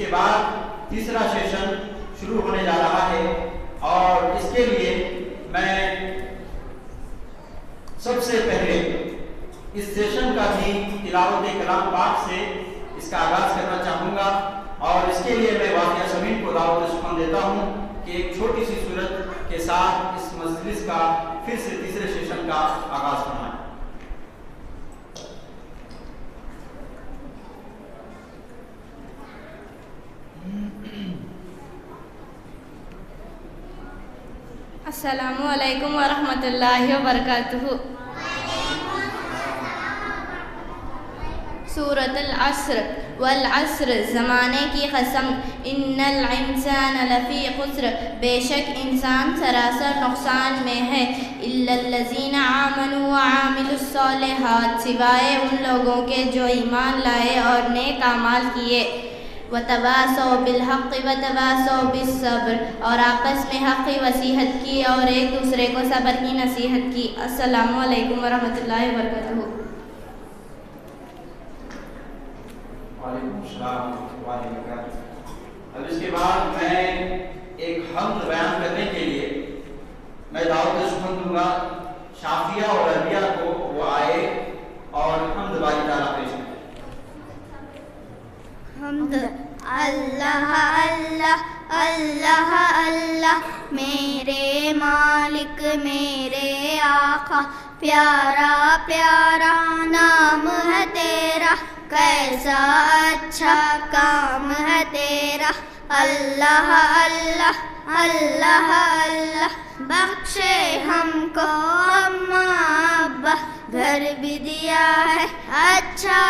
کے بعد تیسرا سیشن شروع ہونے جا رہا ہے اور اس کے لیے میں سب سے پہلے اس سیشن کا بھی تلاوت کلام پاک سے اس کا آغاز کرنا چاہوں گا اور اس کے لیے میں واقعہ سمین کو دعوت سخن دیتا ہوں کہ ایک چھوٹی سی صورت کے ساتھ اس مجلس کا پھر سے تیسرے سیشن کا آغاز فرمائیں۔ السلام علیکم ورحمۃ اللہ وبرکاتہ۔ سورۃ العصر والعصر زمانے کی قسم، ان الانسان لفی خسر بے شک انسان سراسر نقصان میں ہے، الا الذین آمنوا وعملوا الصالحات سوائے ان لوگوں کے جو ایمان لائے اور نیک اعمال کیے، وتواصوا بالحق وتواصوا بالصبر اور آپس میں حق کی وصیحت کی اور ایک دوسرے کو صبر کی نصیحت کی۔ السلام علیکم ورحمۃ اللہ وبرکاتہ۔ وعلیکم السلام ورحمۃ اللہ وبرکاتہ۔ اب اس کے بعد میں ایک حمد بیان کرنے کے لیے میں دعوت سخن دوں گا شافیہ اور عربیہ کو، وہ آئے اور حمد باری تعالیٰ پیش کریں۔ حمد اللہ اللہ اللہ اللہ، میرے مالک میرے آقا، پیارا پیارا نام ہے تیرا، کیسا اچھا کام ہے تیرا، اللہ اللہ اللہ اللہ، بخشے ہم کو اماں ابا، گھر بھی دیا ہے اچھا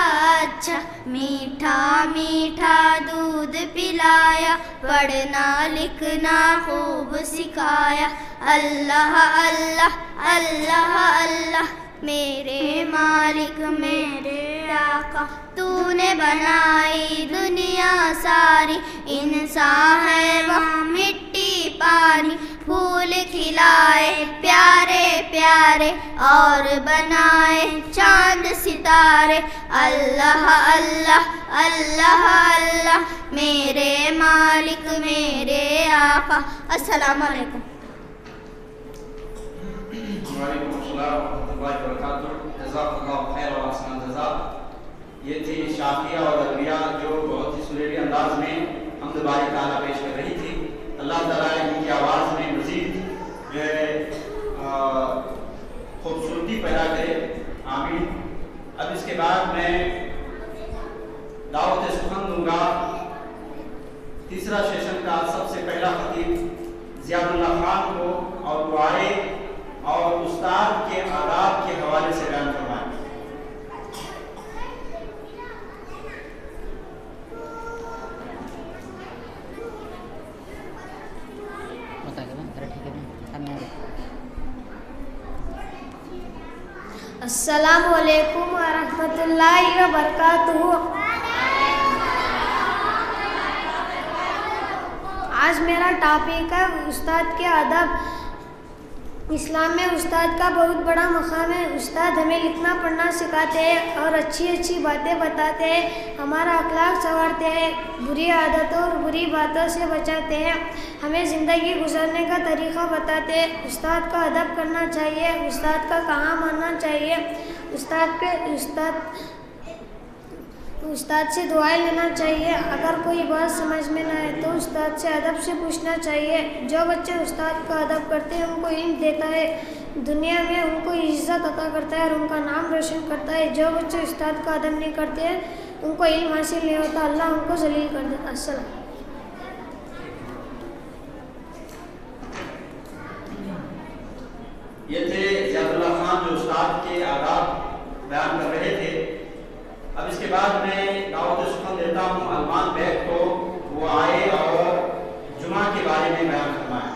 اچھا، میٹھا میٹھا دودھ پلایا، پڑھنا لکھنا خوب سکھایا، اللہ اللہ اللہ اللہ، میرے مالک میرے آقا، تو نے بنائی دنیا ساری، انسان ہے وہ مٹی پانی، پھول کھلائے پیارے پیارے اور بنائے چاند ستارے، اللہ اللہ اللہ اللہ، میرے مالک میرے آقا۔ السلام علیکم۔ وعلیکم السلام ورحمۃ اللہ وبرکاتہ۔ جزاک اللہ خیر و احسن جزا۔ یہ تھی شافیہ اور عربیہ جو بہت ہی سریلی انداز میں حمد باری تعالیٰ پیش کر رہی تھی۔ اللہ تعالیٰ ان کی آواز میں مزید جو ہے خوبصورتی پیدا کرے، آمین۔ اب اس کے بعد میں دعوت سخن دوں گا تیسرا سیشن کا سب سے پہلا خطیب زیاد اللہ خان کو، اور وہ آئے اور استاد کے آداب کے حوالے سے بیان فرمائیں۔ السلام علیکم ورحمۃ اللہ وبرکاتہ۔ آج میرا ٹاپک ہے استاد کے ادب۔ اسلام میں استاد کا بہت بڑا مقام ہے۔ استاد ہمیں لکھنا پڑھنا سکھاتے ہیں اور اچھی اچھی باتیں بتاتے ہیں، ہمارا اخلاق سنوارتے ہیں، بری عادتوں اور بری باتوں سے بچاتے ہیں، ہمیں زندگی گزارنے کا طریقہ بتاتے ہیں۔ استاد کا ادب کرنا چاہیے، استاد کا کہا ماننا چاہیے، استاد سے دعائیں لینا چاہیے۔ اگر کوئی بات سمجھ میں نہ آئے تو استاد سے ادب سے پوچھنا چاہیے۔ جو بچے استاد کا ادب کرتے ہیں ان کو علم دیتا ہے، دنیا میں ان کو عزت عطا کرتا ہے اور ان کا نام روشن کرتا ہے۔ جو بچے استاد کا ادب نہیں کرتے ہیں ان کو علم حاصل نہیں ہوتا، اللہ ان کو ذلیل کر دیتا۔ السلام۔ یہ تھے زیاد اللہ خان جو استاد کے آداب بیان کر رہے تھے۔ اب اس کے بعد میں دعوت سخن دیتا ہوں علمان بیگ کو، وہ آئے اور جمعہ کے بارے میں بیان فرمائیں۔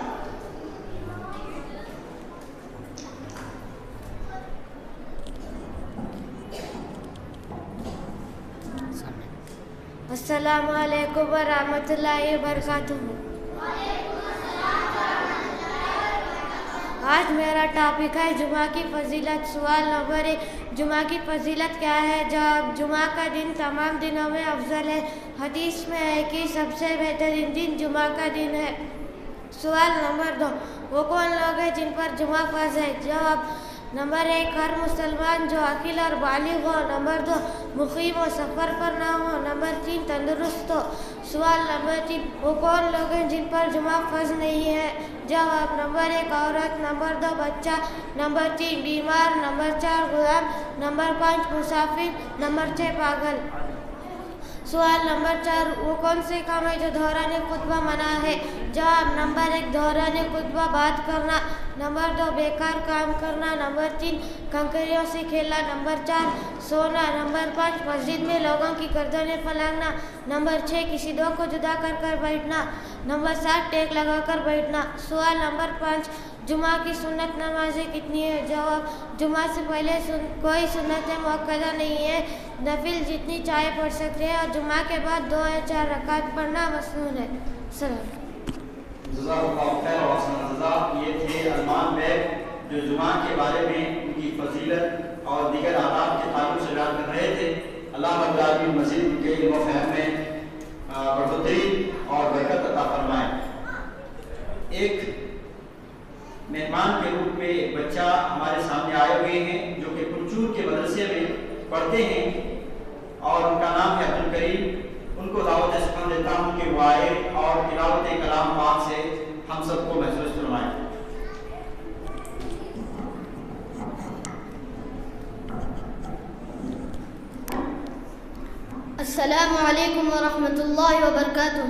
السلام علیکم ورحمۃ اللہ وبرکاتہ۔ آج میرا ٹاپک ہے جمعہ کی فضیلت۔ سوال نمبر 1، جمعہ کی فضیلت کیا ہے؟ جواب، جمعہ کا دن تمام دنوں میں افضل ہے۔ حدیث میں ہے کہ سب سے بہترین دن جمعہ کا دن ہے۔ سوال نمبر 2، وہ کون لوگ ہیں جن پر جمعہ فرض ہے؟ جواب، نمبر 1، ہر مسلمان جو عاقل اور بالغ ہو۔ نمبر 2، مقیم و سفر پر نہ ہو۔ نمبر 3، تندرست ہو۔ سوال نمبر 3، وہ کون لوگ ہیں جن پر جمعہ فرض نہیں ہے؟ جواب، نمبر 1، عورت۔ نمبر 2، بچہ۔ نمبر 3، بیمار۔ نمبر 4، غلام۔ نمبر 5، مسافر۔ نمبر 6، پاگل۔ سوال نمبر 4، وہ کون سے کام ہے جو دوران خطبہ منع ہے؟ جواب، نمبر 1، دوران خطبہ بات کرنا۔ نمبر 2، بیکار کام کرنا۔ نمبر 3، کنکریوں سے کھیلنا۔ نمبر 4، سونا۔ نمبر 5، مسجد میں لوگوں کی گردنیں پھلانگنا۔ نمبر 6، کسی دو کو جدا کر کر بیٹھنا۔ نمبر 7، ٹیک لگا کر بیٹھنا۔ سوال نمبر 5، جمعہ کی سنت نمازیں کتنی ہے؟ جواب، جمعہ سے پہلے کوئی سنت مؤکدہ نہیں ہے، نفل جتنی چاہے پڑھ سکتے ہیں، اور جمعہ کے بعد 2 یا 4 رکعت پڑھنا مسنون ہے۔ سلام۔ جزاک اللہ خیر و احسن الجزاء۔ یہ تھے علمان بیگ جو جمعہ کے بارے میں ان کی فضیلت اور دیگر آداب کے تعلق سے بیان کر رہے تھے۔ اللہ رب العالمین مزید ان کے علم و فہم میں بڑھوتری اور برکت عطا فرمائے۔ ایک مہمان کے روپ میں ایک بچہ ہمارے سامنے آئے ہوئے ہیں جو کہ کنچور کے مدرسے میں پڑھتے ہیں اور ان کا نام ہے عبدالکریم۔ ان کو دعوت سخن دیتا ہوں کہ وہ آئے اور تلاوت کلام پاک سے ہم سب کو محسوس فرمائیں۔ السلام علیکم ورحمۃ اللہ وبرکاتہ۔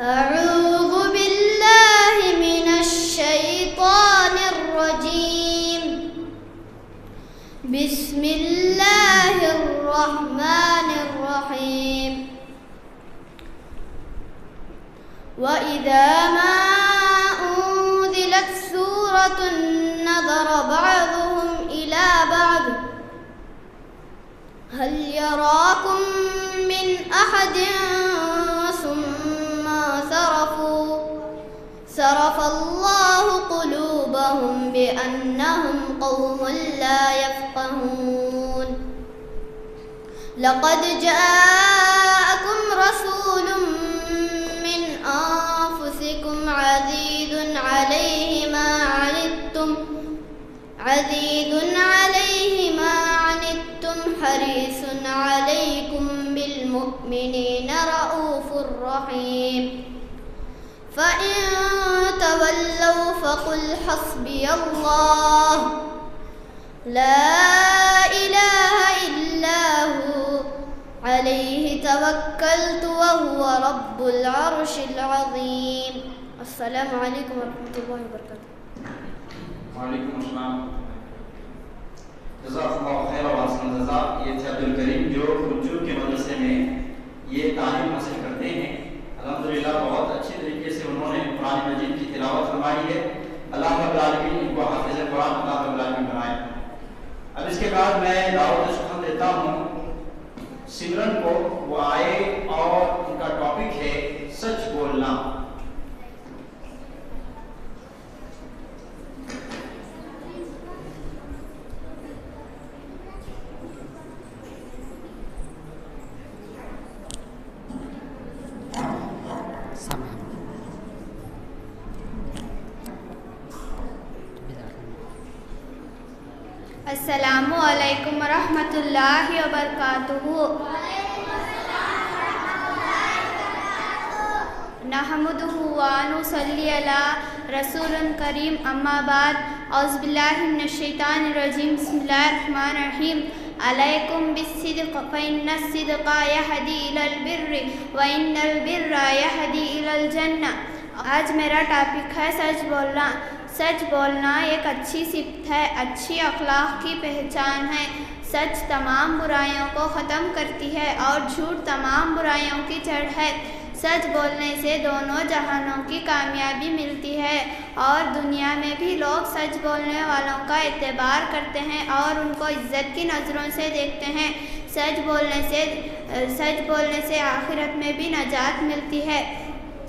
اعوذ باللہ من الشیطان الرجیم، بسم اللہ الرحمن الرحیم۔ وَإِذَا مَا أُنزِلَتْ سُورَةٌ نَظَرَ بَعْضُهُمْ إِلَى بَعْضٍ هَلْ يَرَاكُمْ مِنْ أَحَدٍ ثُمَّ صَرَفَ اللَّهُ قُلُوبَهُمْ بِأَنَّهُمْ قَوْمٌ لَا يَفْقَهُونَ۔ لَقَدْ جَاءَكُمْ رَسُولٌ مِّنْ أَنفُسِكُمْ عَزِيزٌ عَلَيْهِ مَا عَنِتُّمْ حَرِيصٌ عَلَيْكُمْ بِالْمُؤْمِنِينَ رَءُوفٌ رَحِيمٌ۔ فَإِن تَوَلَّوْا فَقُلْ حَسْبِيَ اللَّهُ لَا إِلَٰهَ إِلَّا هُوَ عَلَيْهِ تَوَكَّلْتُ وَهُوَ رَبُّ الْعَرْشِ الْعَظِيمِ۔ السلام علیکم ورحمۃ اللہ وبرکاتہ۔ وعلیکم السلام۔ جزاک اللہ خیر و احسن الجزاء۔ یہ تھے عبدالکریم جو کنچور کے مدرسے میں یہ تعلیم حاصل کرتے ہیں۔ الحمدللہ بہت اچھی طریقے سے انہوں نے قرآن مجید کی تلاوت فرمائی ہے۔ اللہ رب العالمین ان کو حافظ قرآن اللہ رب العالمین بنائے۔ اب اس کے بعد میں دعوت سخن دیتا ہوں سمرن کو، وہ آئے اور ان کا ٹاپک ہے سچ بولنا۔ السلام علیکم ورحمۃ اللہ وبرکاتہ۔ نحمدہ ونصلی علی رسول کریم، اما بعد، اعوذ باللہ من الشیطان الرجیم، بسم اللہ الرحمن الرحیم۔ علیکم بالصدق فإن الصدق یہدی الی البر وإن البر یہدی الی الجنہ۔ آج میرا ٹاپک ہے سچ بولنا۔ سچ بولنا ایک اچھی صفت ہے، اچھی اخلاق کی پہچان ہے۔ سچ تمام برائیوں کو ختم کرتی ہے اور جھوٹ تمام برائیوں کی جڑ ہے۔ سچ بولنے سے دونوں جہانوں کی کامیابی ملتی ہے اور دنیا میں بھی لوگ سچ بولنے والوں کا اعتبار کرتے ہیں اور ان کو عزت کی نظروں سے دیکھتے ہیں۔ سچ بولنے سے آخرت میں بھی نجات ملتی ہے۔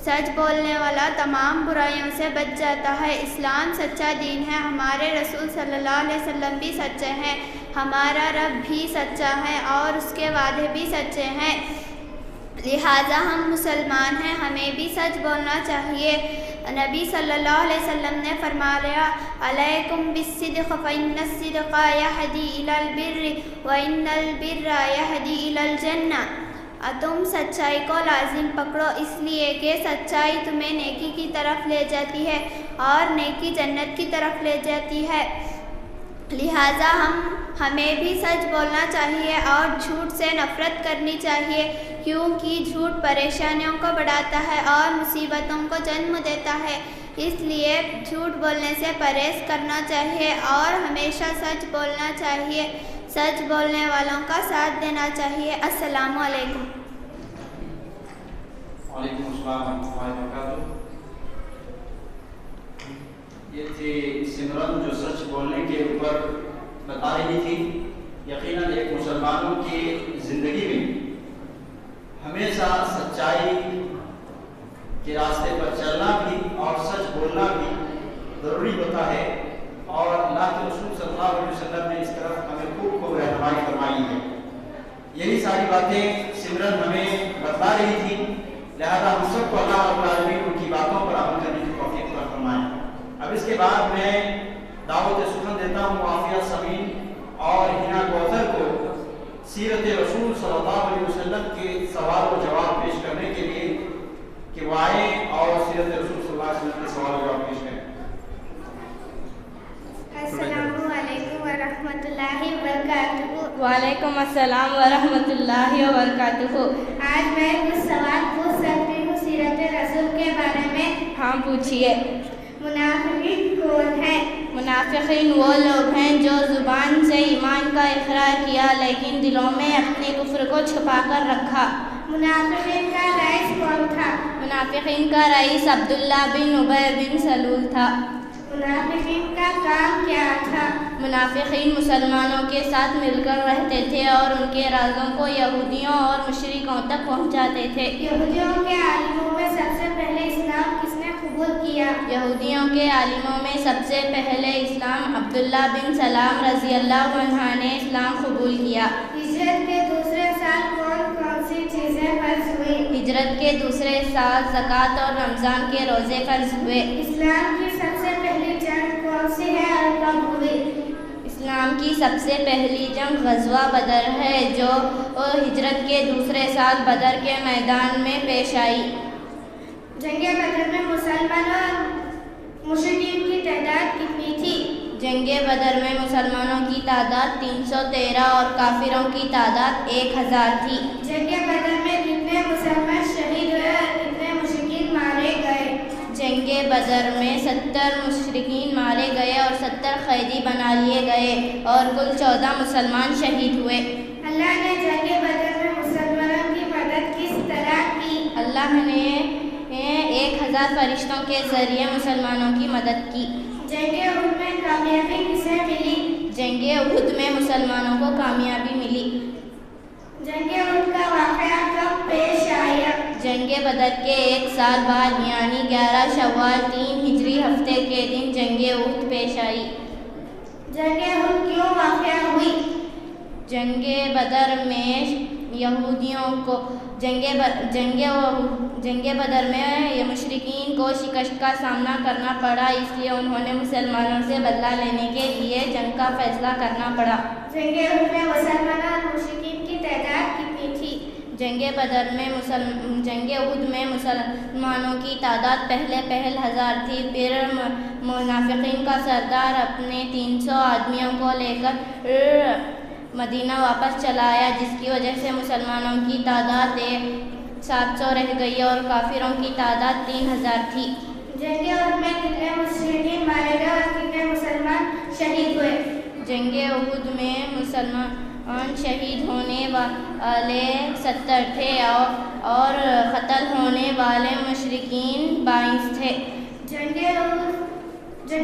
سچ بولنے والا تمام برائیوں سے بچ جاتا ہے۔ اسلام سچا دین ہے، ہمارے رسول صلی اللہ علیہ وسلم بھی سچے ہیں، ہمارا رب بھی سچا ہے اور اس کے وعدے بھی سچے ہیں، لہٰذا ہم مسلمان ہیں، ہمیں بھی سچ بولنا چاہیے۔ نبی صلی اللہ علیہ وسلم نے فرمایا علیکم بالصدق فإن الصدق یہدی الی البر وإن البر یہدی الی الجنہ۔ تم سچائی کو لازم پکڑو، اس لیے کہ سچائی تمہیں نیکی کی طرف لے جاتی ہے اور نیکی جنت کی طرف لے جاتی ہے، لہٰذا ہمیں بھی سچ بولنا چاہیے اور جھوٹ سے نفرت کرنی چاہیے، کیونکہ جھوٹ پریشانیوں کو بڑھاتا ہے اور مصیبتوں کو جنم دیتا ہے، اس لیے جھوٹ بولنے سے پرہیز کرنا چاہیے اور ہمیشہ سچ بولنا چاہیے، سچ بولنے والوں کا ساتھ دینا چاہیے۔ السلام علیکم۔ وعلیکم السلام ورحمۃ اللہ وبرکاتہ۔ یہ تھی سمرن جو سچ بولنے کے اوپر بتا رہی تھی۔ یقیناً ایک مسلمانوں کی زندگی میں ہمیشہ سچائی کے راستے پر چلنا بھی اور سچ بولنا بھی ضروری ہوتا ہے، اور اللہ کے رسول صلی اللہ علیہ وسلم نے اس طرف ہمیں خوب رہنمائی فرمائی ہے۔ یہی ساری باتیں سمرن ہمیں بتا رہی تھی، لہذا ہم سب کو اللہ رب العالمین ان کی باتوں پر عمل کرنے کی توفیق عطا فرمائے۔ اب اس کے بعد میں دعوت سخن دیتا ہوں عافیہ سمین اور ہنا کوثر کو سیرت رسول صلی اللہ علیہ وسلم کے سوال و جواب پیش کرنے کے لیے کہ وہ آئیں اور سیرت رسول صلی اللہ علیہ وسلم کے سوال و جواب پیش کریں۔ السلام علیکم ورحمۃ اللہ وبرکاتہ۔ وعلیکم السلام ورحمۃ اللہ وبرکاتہ۔ آج میں کچھ سوال پوچھ سکتی ہوں سیرت رسول کے بارے میں؟ ہاں پوچھیے۔ منافقین کون ہیں؟ منافقین وہ لوگ ہیں جو زبان سے ایمان کا اقرار کیا لیکن دلوں میں اپنے کفر کو چھپا کر رکھا۔ منافقین کا رئیس کون تھا؟ منافقین کا رئیس عبداللہ بن ابی بن سلول تھا۔ منافقین کا کام کیا تھا؟ منافقین مسلمانوں کے ساتھ مل کر رہتے تھے اور ان کے رازوں کو یہودیوں اور مشرکوں تک پہنچاتے تھے۔ یہودیوں کے عالموں میں سب سے پہلے اسلام کس نے قبول کیا؟ یہودیوں کے عالموں میں سب سے پہلے اسلام عبداللہ بن سلام رضی اللہ عنہ نے اسلام قبول کیا۔ ہجرت کے دوسرے سال کون کون سی چیزیں فرض ہوئی؟ ہجرت کے دوسرے سال زکوٰۃ اور رمضان کے روزے فرض ہوئے۔ اسلام کی سب سے پہلی جنگ کون سی ہے اور کب ہوئی؟ اسلام کی سب سے پہلی جنگ غزوہ بدر ہے جو ہجرت کے دوسرے سال بدر کے میدان میں پیش آئی۔ جنگ بدر میں مسلمانوں اور مشرکین کی تعداد کتنی تھی؟ جنگ بدر میں مسلمانوں کی تعداد 313 اور کافروں کی تعداد 1000 تھی۔ جنگ بدر میں کتنے مسلمان شہید ہوئے اور کتنے مشرکین مارے گئے؟ جنگ بدر میں 70 مشرکین مارے گئے اور 70 قیدی بنا لیے گئے اور کل 14 مسلمان شہید ہوئے۔ اللہ نے جنگ بدر میں مسلمانوں کی مدد کس طرح کی؟ اللہ نے 1000 فرشتوں کے ذریعے مسلمانوں کی مدد کی۔ جنگ احد میں کامیابی کسے ملی؟ جنگ احد میں مسلمانوں کو کامیابی ملی۔ جنگ احد کا واقعہ کب پیش آیا؟ جنگ بدر کے 1 سال بعد یعنی 11 شوال 3 ہجری ہفتے کے دن جنگ احد پیش آئی۔ جنگ احد کیوں واقع ہوئی؟ جنگ بدر میں یہودیوں کو جنگ بدر میں مشرکین کو شکست کا سامنا کرنا پڑا، اس لیے انہوں نے مسلمانوں سے بدلہ لینے کے لیے جنگ کا فیصلہ کرنا پڑا۔ جنگ احد میں مسلمانوں اور مشرکین کی تعداد کتنی تھی؟ جنگ احد میں مسلمانوں کی تعداد پہلے 1000 تھی، پھر منافقین کا سردار اپنے 300 آدمیوں کو لے کر مدینہ واپس چلا آیا، جس کی وجہ سے مسلمانوں کی تعداد 700 رہ گئی اور کافروں کی تعداد 3000 تھی۔ جنگ احد میں کتنے مشرکین مارے گئے اور کتنے مسلمان شہید ہوئے؟ جنگ احد میں مسلمان شہید ہونے والے 70 تھے اور قتل ہونے والے مشرکین 22 تھے۔ جنگ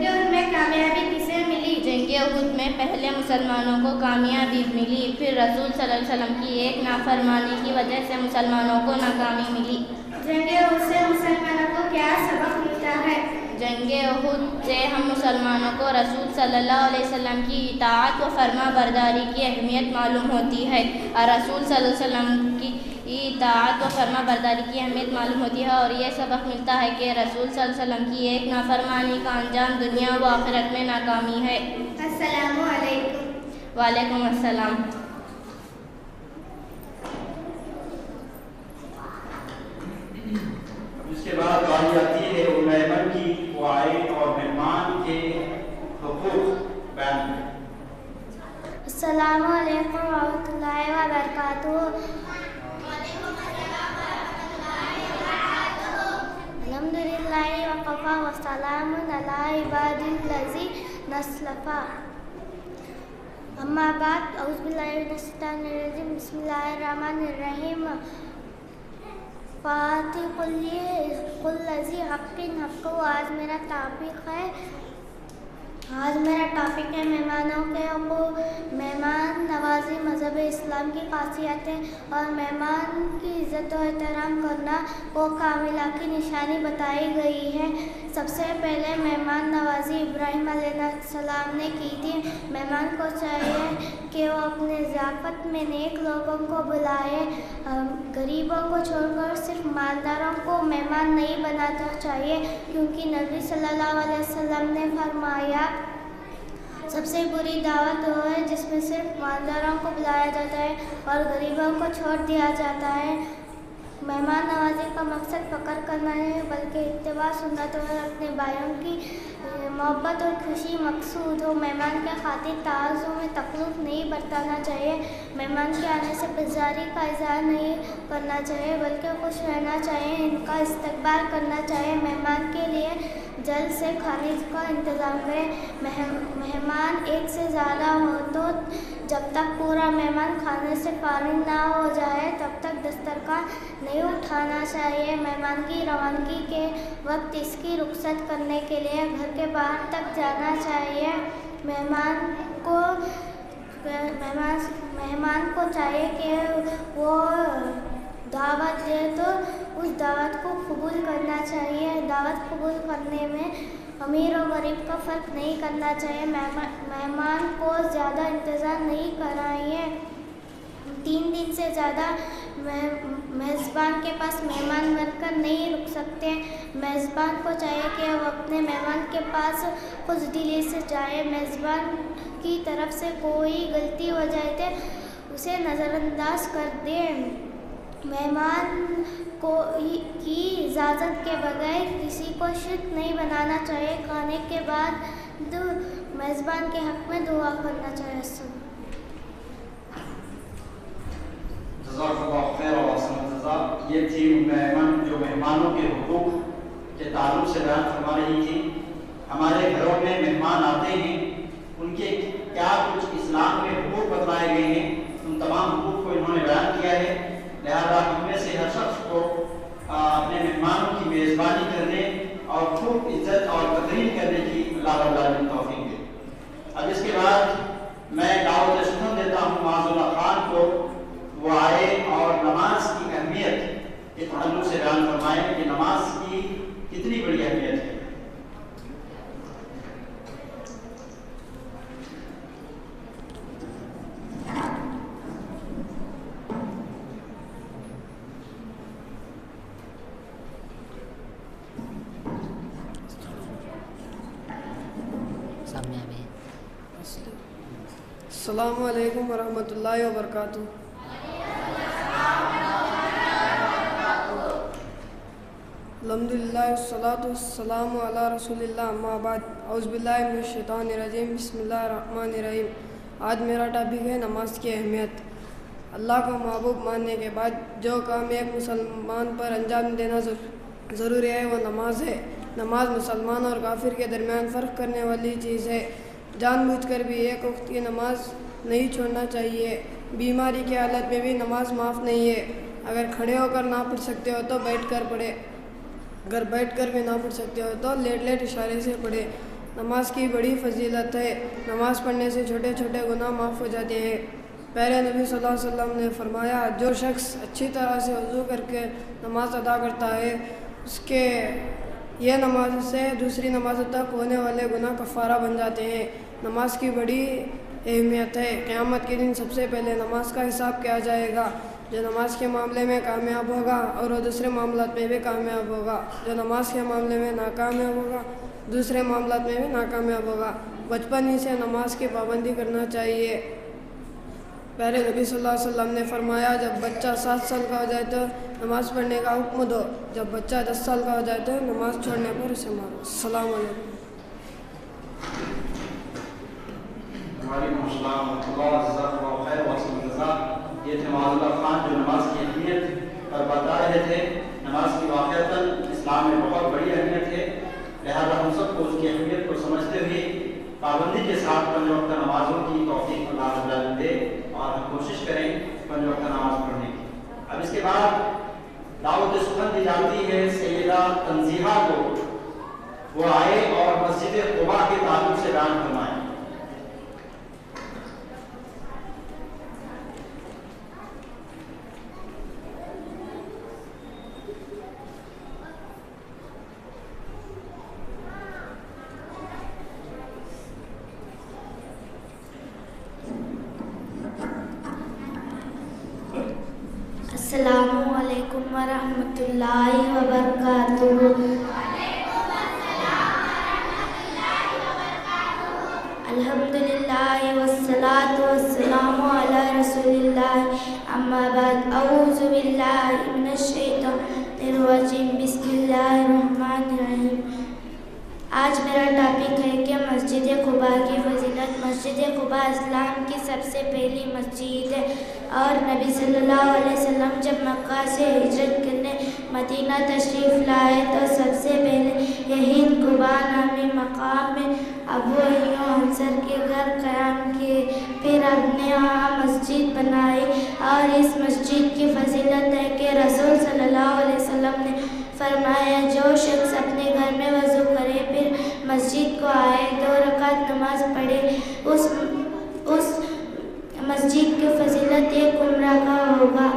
احد میں کامیابی کسے ملی؟ جنگ جنگ احد میں پہلے مسلمانوں کو کامیابی ملی، پھر رسول صلی اللہ علیہ وسلم کی ایک نافرمانی کی وجہ سے مسلمانوں کو ناکامی ملی۔ جنگ احد سے مسلمانوں کو کیا سبق ملتا ہے؟ جنگ احد سے ہم مسلمانوں کو رسول صلی اللہ علیہ وسلم کی اطاعت و فرما برداری کی اہمیت معلوم ہوتی ہے، اور رسول صلی اللہ علیہ وسلم کی اطاعت و فرما برداری کی اہمیت معلوم ہوتی ہے، اور یہ سبق ملتا ہے کہ رسول صلی اللہ علیہ وسلم کی ایک نافرمانی کا انجام دنیا و آخرت میں ناکامی ہے۔ السلام علیکم۔ وعلیکم السلام۔ اس کے بعد بات آتی ہے مہمان کی قواعد اور مہمان کے حقوق بیان میں۔ السلام علیکم ورحمۃ اللہ وبرکاتہ۔ الحمد للہ وقفا وسلام علی عباد الذین اصطفیٰ، اما بعد، اعوذ باللہ من الشیطان الرجیم، بسم اللہ الرحمن الرحیم۔ فاتح کل ذی حق حق۔ آج میرا ٹاپک ہے مہمانوں کے حقوق۔ مہمان نوازی مذہب اسلام کی خاصیت ہے، اور مہمان کی عزت و احترام کرنا وہ کاملہ کی نشانی بتائی گئی ہے۔ سب سے پہلے مہمان نوازی ابراہیم علیہ السلام نے کی تھی۔ مہمان کو چاہیے کہ وہ اپنے ضیافت میں نیک لوگوں کو بلائے، غریبوں کو چھوڑ کر صرف مالداروں کو مہمان نہیں بنانا چاہیے، کیونکہ نبی صلی اللہ علیہ وسلم نے فرمایا سب سے بری دعوت وہ ہے جس میں صرف مالداروں کو بلایا جاتا ہے اور غریبوں کو چھوڑ دیا جاتا ہے۔ مہمان نوازی کا مقصد فخر کرنا ہے، بلکہ اتباع سنت اور اپنے بھائیوں کی محبت اور خوشی مقصود ہو۔ مہمان کے خاطر تعارضوں میں تکلف نہیں برتانا چاہیے۔ مہمان کے آنے سے بیزاری کا اظہار نہیں کرنا چاہیے، بلکہ خوش رہنا چاہیے، ان کا استقبال کرنا چاہیے۔ مہمان کے لیے جلد سے کھانے کا انتظام کریں۔ مہمان ایک سے زیادہ ہو تو جب تک پورا مہمان کھانے سے فارغ نہ ہو جائے تب تک دسترخوان نہیں اٹھانا چاہیے۔ مہمان کی روانگی کے وقت اس کی رخصت کرنے کے لیے گھر کے باہر تک جانا چاہیے۔ مہمان کو چاہیے کہ وہ دعوت دے تو اس دعوت کو قبول کرنا چاہیے۔ دعوت قبول کرنے میں امیر و غریب کا فرق نہیں کرنا چاہیے۔ مہمان کو زیادہ انتظار نہیں کرائیے۔ 3 دن سے زیادہ میزبان کے پاس مہمان بن کر نہیں رک سکتے۔ میزبان کو چاہیے کہ وہ اپنے مہمان کے پاس خوش دلی سے جائے۔ میزبان کی طرف سے کوئی غلطی ہو جائے تو اسے نظر انداز کر دے۔ مہمان کی اجازت کے بغیر کسی کو شرک نہیں بنانا چاہیے۔ کھانے کے بعد میزبان کے حق میں دعا کرنا چاہیے۔ جزاک اللہ خیر و احسن الجزاء۔ یہ تھی مہمانوں کے حقوق کے تعلق سے بیان فرما رہی تھی۔ ہمارے گھروں میں مہمان آتے ہیں، ان کے کیا کچھ اسلام میں حقوق بتلائے گئے ہیں، ان تمام حقوق کو انہوں نے بیان کیا ہے۔ لہذا ہم میں سے ہر شخص کو اپنے مہمانوں کی میزبانی کرنے اور خوب عزت اور تقریم کرنے کی اللہ رب العالمین توفیق دے۔ اب اس کے بعد میں دعوت سخن دیتا ہوں معاذ اللہ خان کو، وہ آئے اور نماز کی اہمیت کے تعلق سے بیان فرمائیں کہ نماز کی کتنی بڑی اہمیت ہے۔ السلام علیکم ورحمۃ اللہ وبرکاتہ۔ الحمدللہ والصلاۃ والسلام علی رسول اللہ، اما بعد، اعوذ باللہ من الشیطان الرجیم، بسم اللہ الرحمن الرحیم۔ آج میرا ٹاپک ہے نماز کی اہمیت۔ اللہ کو محبوب ماننے کے بعد جو کام ایک مسلمان پر انجام دینا ضروری ہے وہ نماز ہے۔ نماز مسلمان اور کافر کے درمیان فرق کرنے والی چیز ہے۔ جان بوجھ کر بھی ایک وقت کی نماز نہیں چھوڑنا چاہیے۔ بیماری کی حالت میں بھی نماز معاف نہیں ہے۔ اگر کھڑے ہو کر نہ پڑھ سکتے ہو تو بیٹھ کر پڑھے، اگر بیٹھ کر بھی نہ پڑھ سکتے ہو تو لیٹ اشارے سے پڑھے۔ نماز کی بڑی فضیلت ہے۔ نماز پڑھنے سے چھوٹے چھوٹے گناہ معاف ہو جاتے ہیں۔ پہلے نبی صلی اللہ علیہ وسلم نے فرمایا جو شخص اچھی طرح سے وضو کر کے نماز ادا کرتا ہے اس کے یہ نماز سے دوسری نمازوں تک ہونے والے گناہ کفارہ بن جاتے ہیں۔ نماز کی بڑی اہمیت ہے۔ قیامت کے دن سب سے پہلے نماز کا حساب کیا جائے گا۔ جو نماز کے معاملے میں کامیاب ہوگا اور وہ دوسرے معاملات میں بھی کامیاب ہوگا۔ جو نماز کے معاملے میں ناکامیاب ہوگا دوسرے معاملات میں بھی ناکامیاب ہوگا۔ بچپن ہی سے نماز کی پابندی کرنا چاہیے۔ پہلے نبی صلی اللہ علیہ وسلم نے فرمایا جب بچہ 7 سال کا ہو جائے تو نماز پڑھنے کا حکم دو، جب بچہ 10 سال کا ہو جائے تو نماز چھوڑنے پر اسے مارو۔ السلام علیکم۔ وعلیکم السلام ورحمۃ اللہ، جزاک اللہ خیر وحسن الجزاء۔ یہ تھے معاذ اللہ خان جو نماز کی اہمیت پر بتا رہے تھے۔ نماز کی واقعتاً اسلام میں بہت بڑی اہمیت ہے، لہذا ہم سب کو اس کی اہمیت کو سمجھتے ہوئے پابندی کے ساتھ 5 وقتہ نمازوں کی توفیق اللہ رب العالمین دے اور ہم کوشش کریں 5 وقتہ نماز پڑھنے کی۔ اب اس کے بعد دعوت سخن دی جاتی ہے سیدہ تنزیحہ کو، وہ آئے اور مسجد قباء کے تعلق سے بیان فرمائیں۔ السلام علیکم ورحمۃ اللہ وبرکاتہ۔ الحمدللہ والصلاة والسلام علی رسول اللہ، اما بعد، اعوذ باللہ من الشیطان الرجیم، بسم اللہ الرحمن الرحیم۔ آج میرا ٹاپک ہے کہ مسجد قباء کی فضیلت۔ مسجد قباء اسلام کی سب سے پہلی مسجد ہے اور نبی صلی اللہ علیہ وسلم جب مکہ سے ہجرت کرنے مدینہ تشریف لائے تو سب سے پہلے یہی قباء نامی مقام میں ابو ایوب انصاری کے گھر قیام کیے، پھر اپنے وہاں مسجد بنائی۔ اور اس مسجد کی فضیلت ہے کہ رسول صلی اللہ علیہ وسلم نے فرمایا جو شخص اپنے گھر میں وضو کرے پھر مسجد کو آئے 2 رکعت نماز پڑھے اس مسجد کی فضیلت 1 عمرہ کا ہوگا۔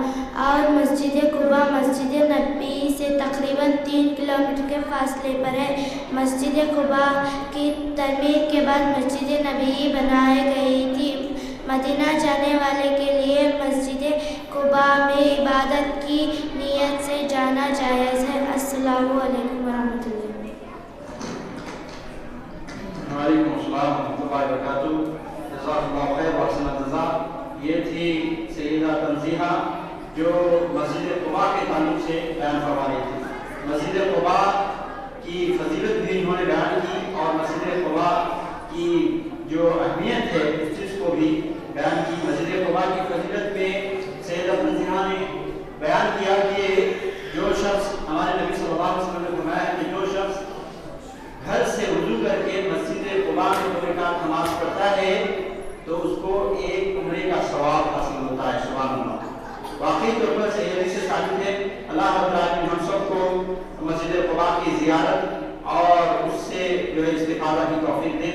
اور مسجد قباء مسجد نبی سے تقریباً 3 کلومیٹر کے فاصلے پر ہے۔ مسجد قباء کی تعمیر کے بعد مسجد نبی بنائی گئی تھی۔ مدینہ جانے والے کے لیے مسجد قباء میں عبادت کی نیت سے جانا جائز ہے۔ السلام علیکم ورحمۃ اللہ۔ وعلیکم السلام ورحمۃ اللہ وبرکاتہ، جزاک اللہ خیر وحسن الجزاء۔ یہ تھی سیدہ تنزیحہ جو مسجد قباء کے تعلق سے بیان فرما رہی تھی۔ مسجد قباء کی فضیلت بھی انہوں نے بیان کی اور مسجد قباء کی جو اہمیت ہے اس چیز کو بھی بیان کی۔ مسجد قباء کی فضیلت میں سیدہ تنزیحہ نے بیان کیا کہ جو شخص، ہمارے نبی صلی اللہ علیہ وسلم نے فرمایا کہ جو شخص گھر سے وضو کر کے مسجد قباء میں 2 رکعت نماز پڑھتا ہے تو اس کو 1 عمرے کا ثواب حاصل ہوتا ہے، سبحان اللہ۔ واقعی طور پر صحیح حدیث سے ثابت ہے۔ اللہ رب العالمین ہم سب کو مسجد قباء کی زیارت اور اس سے جو ہے استفادہ کی توفیق دے،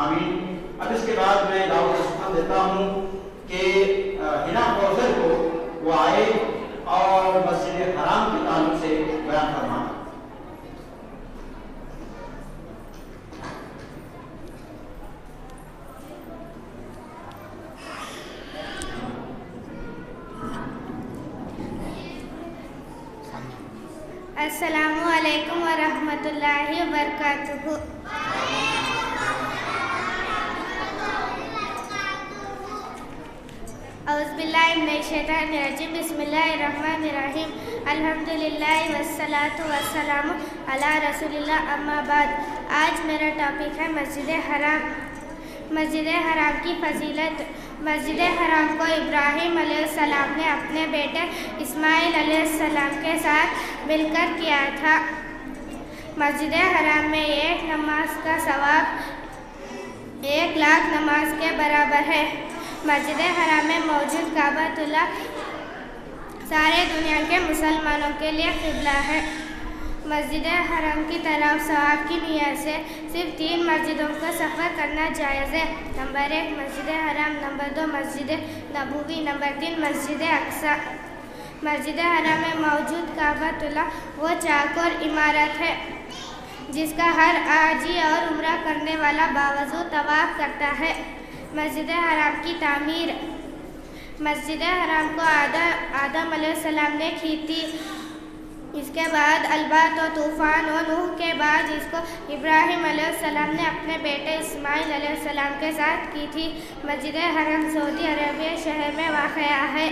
آمین۔ اب اس کے بعد میں دعوت سخن دیتا ہوں کہ حنا کوثر کو وہ آئے اور مسجد حرام کے تعلق سے بیان فرمائیں۔ السلام علیکم ورحمۃ اللہ وبرکاتہ۔ اعوذ باللہ من الشیطان الرجیم، بسم اللہ الرحمن الرحیم۔ الحمدللہ والصلاة والسلام علی رسول اللہ، اما بعد۔ آج میرا ٹاپک ہے مسجد حرام۔ مسجد حرام کی فضیلت۔ مسجد حرام کو ابراہیم علیہ السلام نے اپنے بیٹے اسماعیل علیہ السلام کے ساتھ مل کر کیا تھا۔ مسجد حرام میں 1 نماز کا ثواب 1,00,000 نماز کے برابر ہے۔ مسجد حرام میں موجود کعبۃ اللہ سارے دنیا کے مسلمانوں کے لیے قبلہ ہے۔ مسجد حرم کی طرف ثواب کی نیت سے صرف 3 مسجدوں کا سفر کرنا جائز ہے۔ نمبر 1 مسجد حرم، نمبر 2 مسجد نبوی، نمبر 3 مسجد اقصی۔ مسجد حرم میں موجود کعبۃ اللہ وہ چاکور عمارت ہے جس کا ہر حاجی اور عمرہ کرنے والا باوضو طواف کرتا ہے۔ مسجد حرم کی تعمیر، مسجد حرم کو آدم علیہ السلام نے کی تھی، اس کے بعد البات و طوفان و نوح کے بعد اس کو ابراہیم علیہ السلام نے اپنے بیٹے اسماعیل علیہ السلام کے ساتھ کی تھی۔ مسجد حرم سعودی عربیہ شہر میں واقع ہے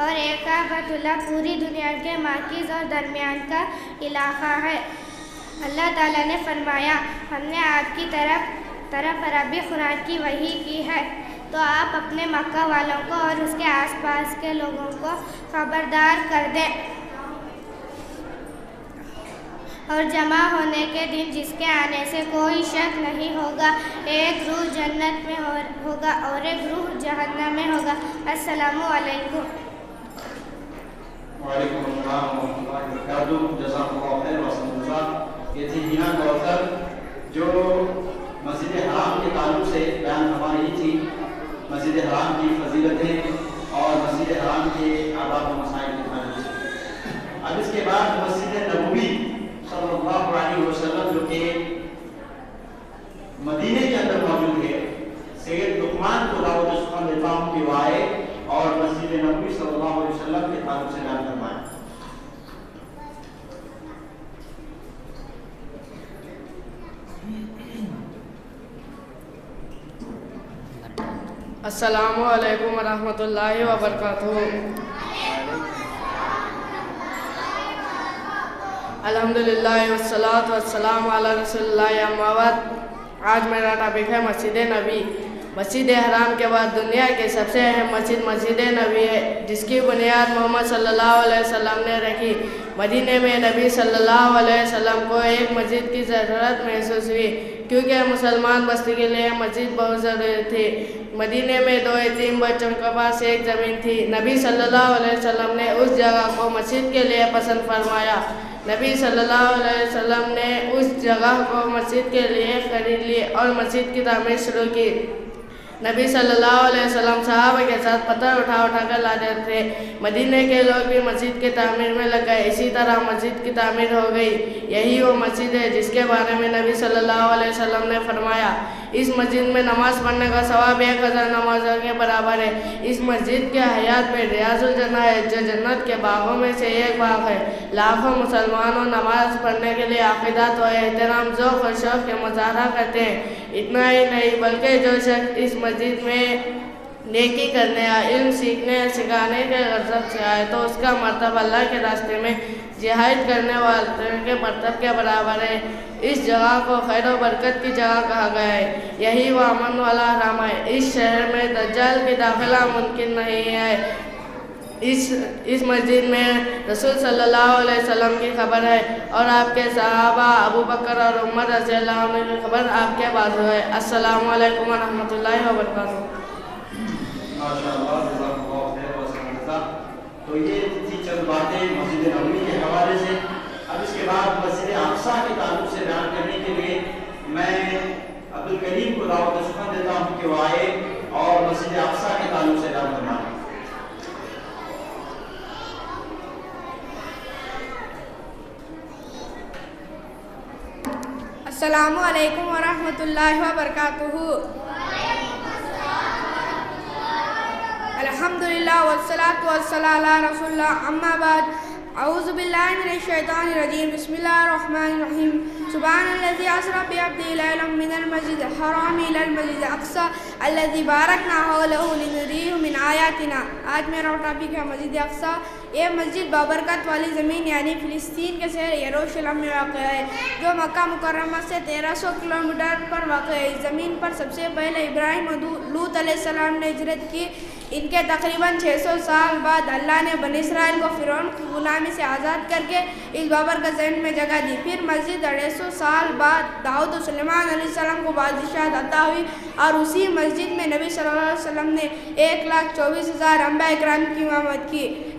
اور ایک کعبۃ اللہ پوری دنیا کے مرکز اور درمیان کا علاقہ ہے۔ اللہ تعالیٰ نے فرمایا، ہم نے آپ کی طرف عربی قرآن کی وحی کی ہے تو آپ اپنے مکہ والوں کو اور اس کے آس پاس کے لوگوں کو خبردار کر دیں، اور جمع ہونے کے دن جس کے آنے سے کوئی شک نہیں ہوگا، ایک روح جنت میں ہوگا اور ایک روح جہنم میں ہوگا۔ السلام علیکم۔ وعلیکم السلام ورحمۃ اللہ وبرکاتہ۔ جزاک اللہ خیر و یہ تھی ہینا کوثر جو مسجد حرام کے تعلق سے بیان فرما رہی تھی، مسجد حرام کی فضیلتیں اور مسجد حرام کے آداب و مسائل کے تعلق سے۔ اب اس کے بعد مسجد نبوی صلی اللہ علیہ وسلم جو کہ مدینے کے اندر موجود ہے، سید لقمان کو دعوت سخن دیتا ہوں کہ وہ آئے اور مسجد نبوی صلی اللہ علیہ وسلم کے تعلق سے بیان فرمائے۔ السلام علیکم ورحمۃ اللہ وبرکاتہ۔ الحمدللہ والصلاة والسلام علی رسول اللہ، اما بعد۔ آج میرا ٹاپک ہے مسجد نبی۔ مسجد حرام کے بعد دنیا کی سب سے اہم مسجد مسجد نبی ہے، جس کی بنیاد محمد صلی اللہ علیہ وسلم نے رکھی۔ مدینے میں نبی صلی اللہ علیہ وسلم کو ایک مسجد کی ضرورت محسوس ہوئی، کیونکہ مسلمان بستی کے لیے مسجد بہت ضروری تھی۔ مدینے میں 2 یتیم بچوں کے پاس ایک زمین تھی۔ نبی صلی اللہ علیہ وسلم نے اس جگہ کو مسجد کے لیے پسند فرمایا۔ نبی صلی اللہ علیہ وسلم نے اس جگہ کو مسجد کے لیے خرید لی اور مسجد کی تعمیر شروع کی۔ نبی صلی اللہ علیہ وسلم صحابہ کے ساتھ پتھر اٹھا کر لاتے تھے۔ مدینے کے لوگ بھی مسجد کی تعمیر میں لگ گئے، اسی طرح مسجد کی تعمیر ہو گئی۔ یہی وہ مسجد ہے جس کے بارے میں نبی صلی اللہ علیہ وسلم نے فرمایا، اس مسجد میں نماز پڑھنے کا ثواب 1000 نمازوں کے برابر ہے۔ اس مسجد کے حیات میں ریاض الجنہ ہے، جو جنت کے باغوں میں سے ایک باغ ہے۔ لاکھوں مسلمانوں نماز پڑھنے کے لیے عقیدت و احترام، ذوق و شوق کے مظاہرہ کرتے ہیں۔ اتنا ہی نہیں بلکہ جو شخص اس مسجد میں نیکی کرنے یا علم سیکھنے یا سکھانے کے غرض سے آئے تو اس کا مرتبہ اللہ کے راستے میں جہاد کرنے والے کے مرتبہ کے برابر ہے۔ اس جگہ کو خیر و برکت کی جگہ کہا گیا ہے، یہی وہ امن والا حرم ہے۔ اس شہر میں دجال کی داخلہ ممکن نہیں ہے۔ اس مسجد میں رسول صلی اللہ علیہ وسلم کی خبر ہے اور آپ کے صحابہ ابو بکر اور عمر رضی اللہ عنہ کی خبر آپ کے بازو ہے۔ السلام علیکم ورحمۃ اللہ وبرکاتہ۔ ماشاءاللہ، جزاک اللہ خیر و سلامت۔ تو یہ تھی چند باتیں مسجد نبوی کے حوالے سے۔ اب اس کے بعد مسجد اقصی کے تعلق سے بیان کرنے کے لیے میں عبد الکریم کو دعوت سخن دیتا ہوں کہ وہ آئے اور مسجد اقصی کے تعلق سے بیان فرمائے۔ السلام علیکم ورحمۃ اللہ وبرکاتہ۔ الحمدللہ والصلاة والسلام علی رسول اللہ، اما بعد۔ اعوذ باللہ من الشیطان الرجیم، بسم اللہ الرحمن الرحیم۔ سبحان الذی اسری بعبدہ لیلا من المسجد الحرام الی المسجد الاقصی الذی بارکنا حولہ لنریہ من آیاتنا۔ آج میرا ٹاپک ہے مسجد اقصی۔ یہ مسجد بابرکت والی زمین یعنی فلسطین کے شہر یروشلم میں واقع ہے، جو مکہ مکرمہ سے 1300 کلومیٹر پر واقع ہے۔ اس زمین پر سب سے پہلے ابراہیم و لوط علیہ السلام نے ہجرت کی۔ ان کے تقریباً 600 سال بعد اللہ نے بنی اسرائیل کو فرعون کی غلامی سے آزاد کر کے اس بابرکت زمین میں جگہ دی۔ پھر مسجد 250 سال بعد داؤد و سلیمان علیہ السلام کو بادشاہت عطا ہوئی اور اسی مسجد میں نبی صلی اللہ علیہ وسلم نے 1,24,000 انبیاء کرام کی امامت کی۔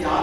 4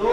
2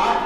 8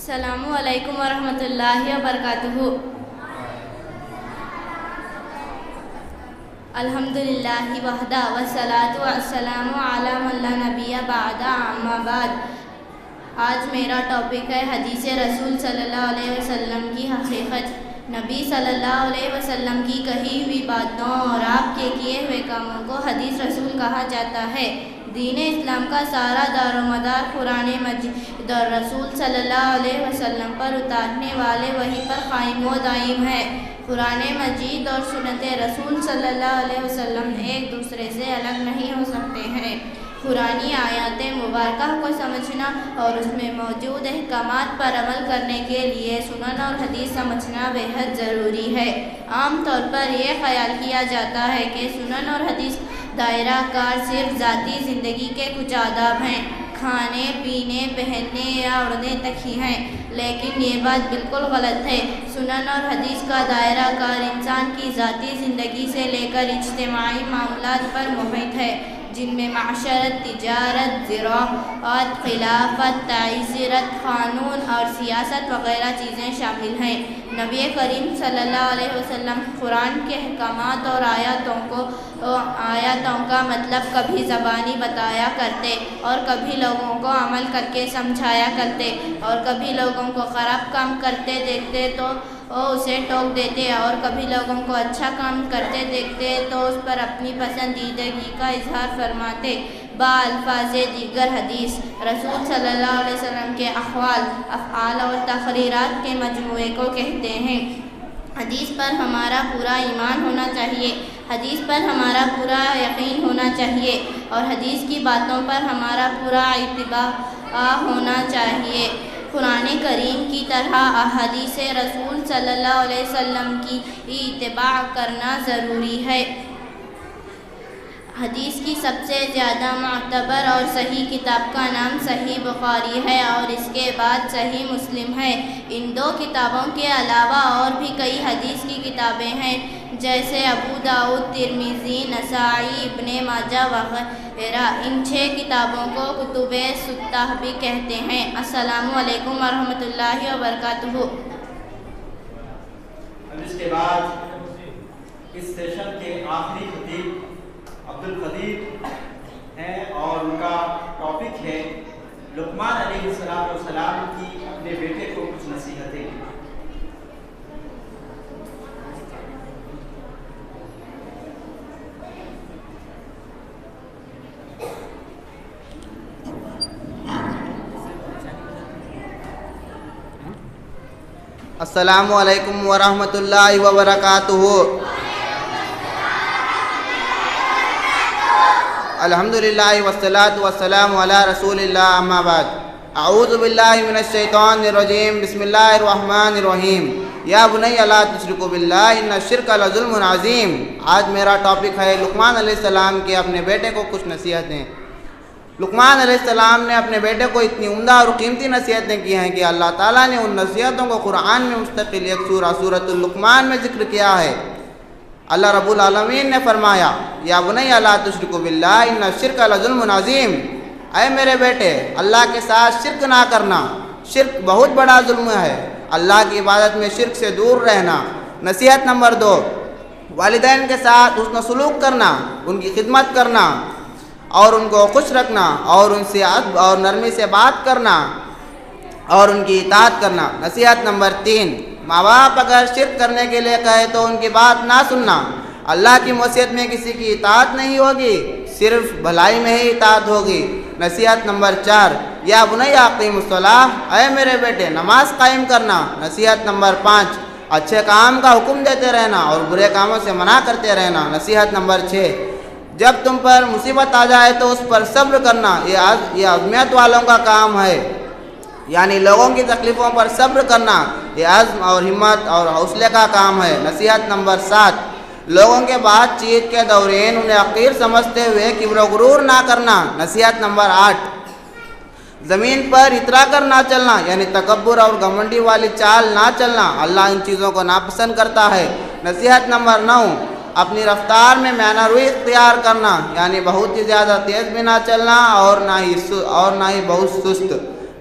السلام علیکم ورحمۃ اللہ وبرکاتہ۔ الحمدللہ وحدہ والصلاۃ والسلام علی من لا نبی بعد، اما بعد۔ آج میرا ٹاپک ہے حدیث رسول صلی اللہ علیہ وسلم کی حقیقت۔ نبی صلی اللہ علیہ وسلم کی کہی ہوئی باتوں اور آپ کے کیے ہوئے کاموں کو حدیث رسول کہا جاتا ہے۔ دین اسلام کا سارا دار و مدار قرآن مجید اور رسول صلی اللہ علیہ وسلم پر اتارنے والے وحی پر قائم و دائم ہے۔ قرآن مجید اور سنت رسول صلی اللہ علیہ وسلم ایک دوسرے سے الگ نہیں ہو سکتے ہیں۔ قرآنی آیات مبارکہ کو سمجھنا اور اس میں موجود احکامات پر عمل کرنے کے لیے سنن اور حدیث سمجھنا بے حد ضروری ہے۔ عام طور پر یہ خیال کیا جاتا ہے کہ سنن اور حدیث دائرہ کار صرف ذاتی زندگی کے کچھ آداب ہیں، کھانے پینے پہننے یا اڑنے تک ہی ہیں، لیکن یہ بات بالکل غلط ہے۔ سنن اور حدیث کا دائرہ کار انسان کی ذاتی زندگی سے لے کر اجتماعی معاملات پر محیط ہے، جن میں معاشرت، تجارت، زراعت، خلافت، تعزیرت، قانون اور سیاست وغیرہ چیزیں شامل ہیں۔ نبی کریم صلی اللہ علیہ وسلم قرآن کے احکامات اور آیاتوں کا مطلب کبھی زبانی بتایا کرتے اور کبھی لوگوں کو عمل کر کے سمجھایا کرتے، اور کبھی لوگوں کو خراب کام کرتے دیکھتے تو اسے ٹوک دیتے، اور کبھی لوگوں کو اچھا کام کرتے دیکھتے تو اس پر اپنی پسندیدگی کا اظہار فرماتے۔ بالفاظ دیگر حدیث رسول صلی اللہ علیہ وسلم کے اقوال، افعال اور تقریرات کے مجموعے کو کہتے ہیں۔ حدیث پر ہمارا پورا ایمان ہونا چاہیے، حدیث پر ہمارا پورا یقین ہونا چاہیے، اور حدیث کی باتوں پر ہمارا پورا اتباع ہونا چاہیے۔ قرآن کریم کی طرح احادیث رسول صلی اللہ علیہ وسلم کی اتباع کرنا ضروری ہے۔ حدیث کی سب سے زیادہ معتبر اور صحیح کتاب کا نام صحیح بخاری ہے، اور اس کے بعد صحیح مسلم ہے۔ ان دو کتابوں کے علاوہ اور بھی کئی حدیث کی کتابیں ہیں، جیسے ابو داؤد، ترمذی، نسائی، ابن ماجہ وغیرہ۔ ان 6 کتابوں کو کتب ستہ بھی کہتے ہیں۔ السلام علیکم ورحمۃ اللہ وبرکاتہ۔ اس کے بعد اس سیشن کے آخری خطیب عبد القدیر ہیں، اور ان کا ٹاپک ہے لقمان علیہ السلام کی اپنے بیٹے کو کچھ نصیحتیں۔ السلام علیکم ورحمۃ اللہ وبرکاتہ۔ الحمدللہ والصلاۃ والسلام علی رسول اللہ، اما بعد۔ اعوذ باللہ من الشیطان الرجیم، بسم اللہ الرحمن الرحیم۔ یا بنی لا تشرکوا باللہ ان الشرک لظلم عظیم۔ آج میرا ٹاپک ہے لقمان علیہ السلام کے اپنے بیٹے کو کچھ نصیحتیں۔ لقمان علیہ السلام نے اپنے بیٹے کو اتنی عمدہ اور قیمتی نصیحتیں کی ہیں کہ اللہ تعالیٰ نے ان نصیحتوں کو قرآن میں مستقل ایک سورۃ اللقمان میں ذکر کیا ہے۔ اللہ رب العالمین نے فرمایا، یا بنی لا تشرکوا باللہ ان الشرک لظلم عظیم۔ اے میرے بیٹے، اللہ کے ساتھ شرک نہ کرنا، شرک بہت بڑا ظلم ہے۔ اللہ کی عبادت میں شرک سے دور رہنا۔ نصیحت نمبر 2، والدین کے ساتھ حسن سلوک کرنا، ان کی خدمت کرنا اور ان کو خوش رکھنا، اور ان سے ادب اور نرمی سے بات کرنا اور ان کی اطاعت کرنا۔ نصیحت نمبر 3، ماں باپ اگر شرک کرنے کے لیے کہے تو ان کی بات نہ سننا۔ اللہ کی معصیت میں کسی کی اطاعت نہیں ہوگی، صرف بھلائی میں ہی اطاعت ہوگی۔ نصیحت نمبر 4، یا بنی اقیم الصلاۃ، اے میرے بیٹے نماز قائم کرنا۔ نصیحت نمبر 5، اچھے کام کا حکم دیتے رہنا اور برے کاموں سے منع کرتے رہنا۔ نصیحت نمبر 6، جب تم پر مصیبت آ جائے تو اس پر صبر کرنا، یہ عزمیت والوں کا کام ہے، یعنی لوگوں کی تکلیفوں پر صبر کرنا یہ عزم اور ہمت اور حوصلے کا کام ہے۔ نصیحت نمبر 7، لوگوں کے بات چیت کے دورین انہیں حقیر سمجھتے ہوئے کبر و غرور نہ کرنا۔ نصیحت نمبر 8، زمین پر اترا کر نہ چلنا، یعنی تکبر اور گھمنڈی والی چال نہ چلنا، اللہ ان چیزوں کو ناپسند کرتا ہے۔ نصیحت نمبر 9، اپنی رفتار میں میانہ روی اختیار کرنا، یعنی بہت ہی زیادہ تیز بھی نہ چلنا اور نہ ہی بہت سست۔